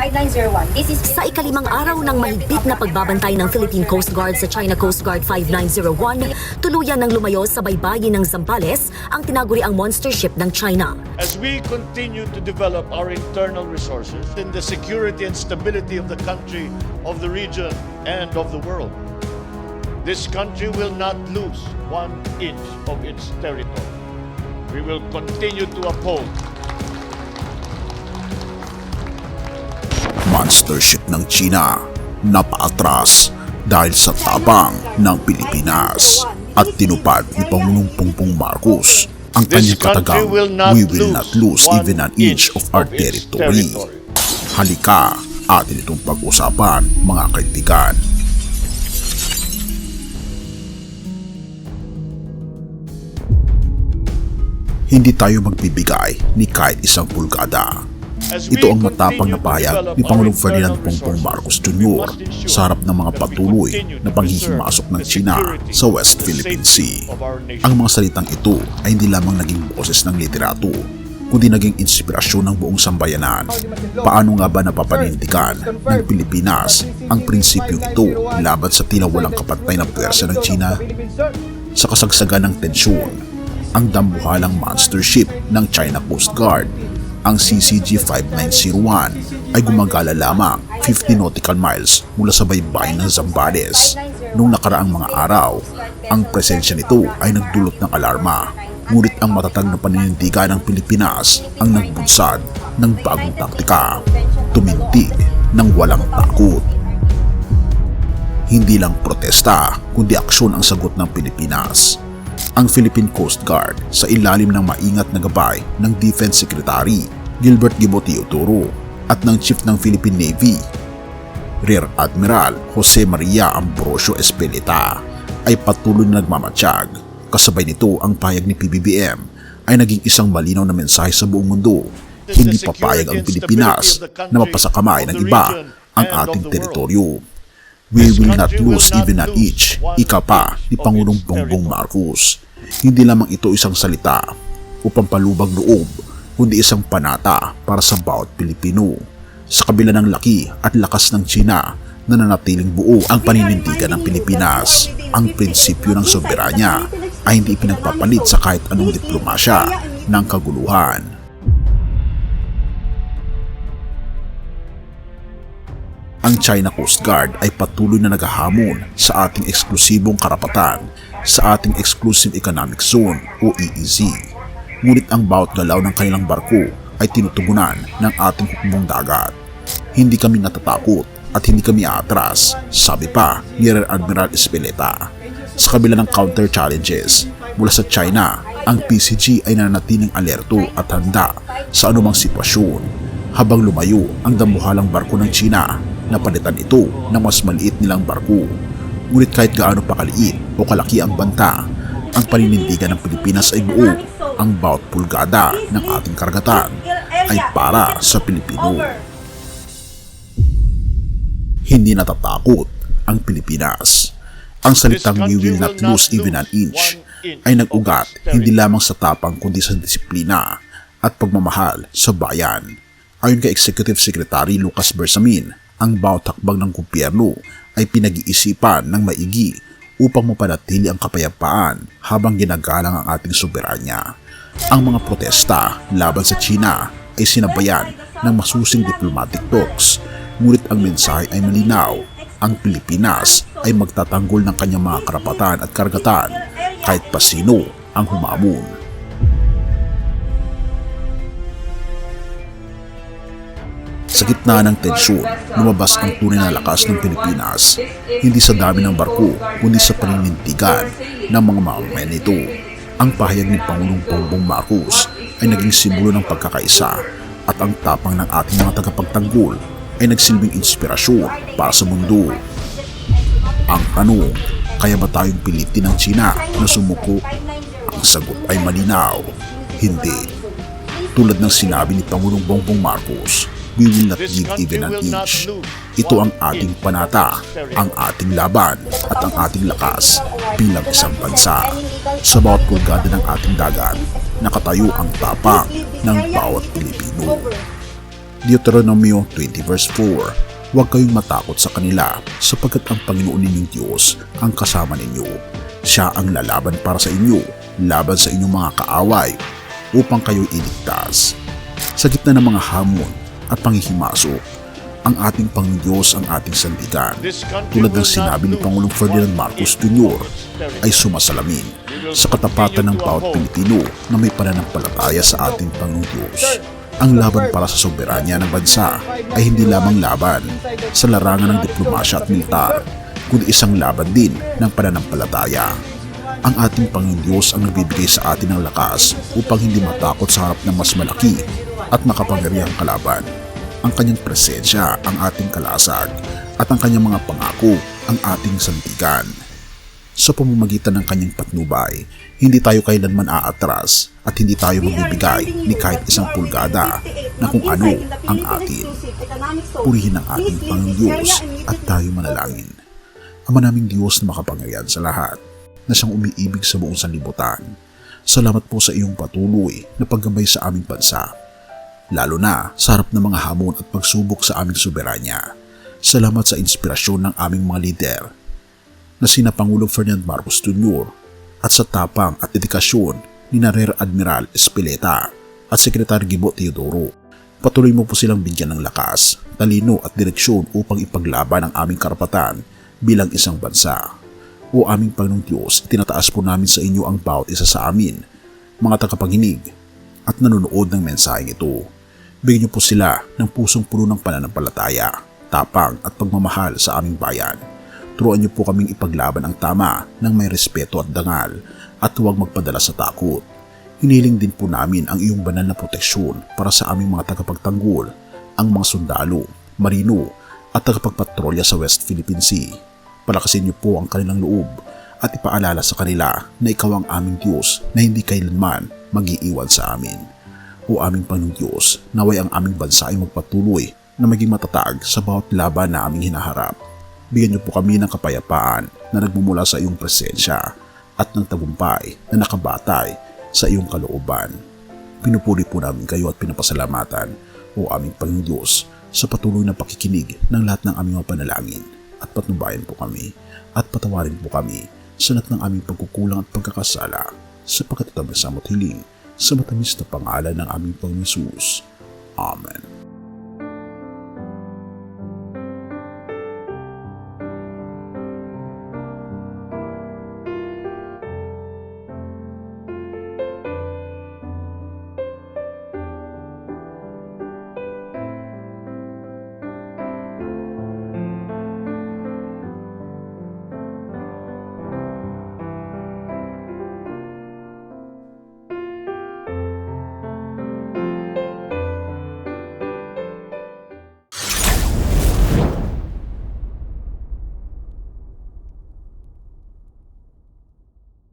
5901. This is Sa ikalimang araw ng mahigpit na pagbabantay ng Philippine Coast Guard sa China Coast Guard 5901, tuluyan ng lumayo sa baybayin ng Zambales ang tinaguriang monster ship ng China. As we continue to develop our internal resources in the security and stability of the country, of the region, and of the world, this country will not lose 1 inch of its territory. We will continue to uphold monster ship ng China na paatras dahil sa tabang ng Pilipinas at tinupad ni Pangulong Bongbong Marcos ang kanyang katagang, "We will not lose even an inch of our territory." Halika, atin itong pag-usapan, mga kaibigan. Hindi tayo magbibigay ni kahit isang pulgada. Ito ang matapang na pahayag ni Pangulong Ferdinand Bongbong Marcos Jr. sa harap ng mga patuloy na panghihimasok ng China sa West Philippine Sea. Ang mga salitang ito ay hindi lamang naging boses ng liderato, kundi naging inspirasyon ng buong sambayanan. Paano nga ba napapanindigan ng Pilipinas ang prinsipyong ito laban sa tila walang kapantay na pwersa ng China? Sa kasagsagan ng tensyon, ang dambuhalang monster ship ng China Coast Guard, ang CCG-5901, ay gumagala lamang 50 nautical miles mula sa baybayin ng Zambales. Noong nakaraang mga araw, ang presensya nito ay nagdulot ng alarma. Ngunit ang matatag na paninindigan ng Pilipinas ang nagbunsad ng bagong taktika, tumindig ng walang takot. Hindi lang protesta, kundi aksyon ang sagot ng Pilipinas. Ang Philippine Coast Guard sa ilalim ng maingat na gabay ng Defense Secretary Gilbert Gibo Teodoro at ng Chief ng Philippine Navy, Rear Admiral Jose Maria Ambrosio Espeleta, ay patuloy na nagmamatsyag. Kasabay nito ang pahayag ni PBBM ay naging isang malinaw na mensahe sa buong mundo. Hindi papayag ang Pilipinas na mapasakamay ng iba ang ating teritoryo. "We will not lose even an inch," ika pa ni Pangulong Bongbong Marcos. Hindi lamang ito isang salita o pampalubag loob, kundi isang panata para sa bawat Pilipino. Sa kabila ng laki at lakas ng China, nananatiling buo ang paninindigan ng Pilipinas. Ang prinsipyo ng soberanya ay hindi pinagpapalit sa kahit anong diplomasya ng kaguluhan. Ang China Coast Guard ay patuloy na naghahamon sa ating eksklusibong karapatan sa ating Exclusive Economic Zone o EEZ. Ngunit ang bawat galaw ng kanilang barko ay tinutugunan ng ating hukbong dagat. "Hindi kami natatakot at hindi kami aatras," sabi pa ni Rear Admiral Espeleta. Sa kabila ng counter-challenges mula sa China, ang PCG ay nananatiling alerto at handa sa anumang sitwasyon. Habang lumayo ang dambuhalang barko ng China, napalitan ito ng mas maliit nilang barko. Ngunit kahit gaano pa kaliit o kalaki ang banta, ang paninindigan ng Pilipinas ay buo. Ang bawat pulgada ng ating karagatan ay para sa Pilipino. Hindi natatakot ang Pilipinas. Ang salitang "We will not lose even an inch" ay nag-ugat hindi lamang sa tapang kundi sa disiplina at pagmamahal sa bayan. Ayon kay Executive Secretary Lucas Bersamin, ang bawat hakbang ng gobyerno ay pinag-iisipan ng maigi upang mapanatili ang kapayapaan habang ginagalang ang ating soberanya. Ang mga protesta laban sa China ay sinabayan ng masusing diplomatic talks, ngunit ang mensahe ay malinaw. Ang Pilipinas ay magtatanggol ng kanyang mga karapatan at karagatan kahit pa sino ang humamon. Sa gitna ng tensyon, lumabas ang tunay na lakas ng Pilipinas, hindi sa dami ng barko, kundi sa paninindigan ng mga mamamayan nito. Ang pahayag ni Pangulong Bongbong Marcos ay naging simbolo ng pagkakaisa at ang tapang ng ating mga tagapagtanggol ay nagsilbing inspirasyon para sa mundo. Ang tanong, kaya ba tayong pilitin ng China na sumuko? Ang sagot ay malinaw, hindi. Tulad ng sinabi ni Pangulong Bongbong Marcos, "We will not give even an inch." Ito ang ating panata, ang ating laban at ang ating lakas bilang isang bansa. Sa bawat pulgada ng ating dagat, nakatayo ang tapang ng bawat Pilipino. Deuteronomio 20 verse 4, huwag kayong matakot sa kanila sapagkat ang Panginoon ninyong Diyos ang kasama ninyo. Siya ang lalaban para sa inyo, laban sa inyong mga kaaway, upang kayo'y iligtas. Sa gitna ng mga hamon at panghihimasok, ang ating Panginoong Diyos ang ating sandigan. Tulad ng sinabi ni Pangulong Ferdinand Marcos Jr. ay sumasalamin sa katapatan ng bawat Pilipino na may pananampalataya sa ating Panginoong Diyos. Ang laban para sa soberanya ng bansa ay hindi lamang laban sa larangan ng diplomasya at militar, kundi isang laban din ng pananampalataya. Ang ating Panginoong Diyos ang nagbibigay sa atin ng lakas upang hindi matakot sa harap ng mas malaki at makapangyarihang kalaban. Ang kanyang presensya ang ating kalasag at ang kanyang mga pangako ang ating sandigan. Sa pamamagitan ng kanyang patnubay, hindi tayo kailanman aatras at hindi tayo magbibigay ni kahit isang pulgada na kung ano ang atin. Purihin ang ating Panginoong Diyos at tayo manalangin. Ama naming Diyos na makapangyarihan sa lahat, na siyang umiibig sa buong sanlibutan. Salamat po sa iyong patuloy na paggabay sa aming bansa, lalo na sa harap ng mga hamon at pagsubok sa aming soberanya. Salamat sa inspirasyon ng aming mga lider na sina Pangulong Ferdinand Marcos Jr. at sa tapang at dedikasyon ni Rear Admiral Espeleta at Secretary Gibo Teodoro. Patuloy mo po silang bigyan ng lakas, talino at direksyon upang ipaglaban ang aming karapatan bilang isang bansa. O aming Panginoong Diyos, itinataas po namin sa inyo ang bawat isa sa amin, mga tagapaginig at nanonood ng mensaheng ito. Bigyan niyo po sila ng pusong puno ng pananampalataya, tapang at pagmamahal sa aming bayan. Turuan niyo po kaming ipaglaban ang tama ng may respeto at dangal at huwag magpadala sa takot. Hiniling din po namin ang iyong banal na proteksyon para sa aming mga tagapagtanggol, ang mga sundalo, marino at tagapagpatrolya sa West Philippine Sea. Palakasin niyo po ang kanilang loob at ipaalala sa kanila na ikaw ang aming Diyos na hindi kailanman mag-iiwan sa amin. O aming Panginoong Diyos, naway ang aming bansa ay magpatuloy na maging matatag sa bawat laban na aming hinaharap. Bigyan niyo po kami ng kapayapaan na nagmumula sa iyong presensya at ng tagumpay na nakabatay sa iyong kalooban. Pinupuri po namin kayo at pinapasalamatan, o aming Panginoong Diyos, sa patuloy na pakikinig ng lahat ng aming mga panalangin. At patnubayan po kami at patawarin po kami sa lahat ng aming pagkukulang at pagkakasala, sapagkat ito ang samot hiling sa matamis na pangalan ng aming Panginoon Jesus. Amen.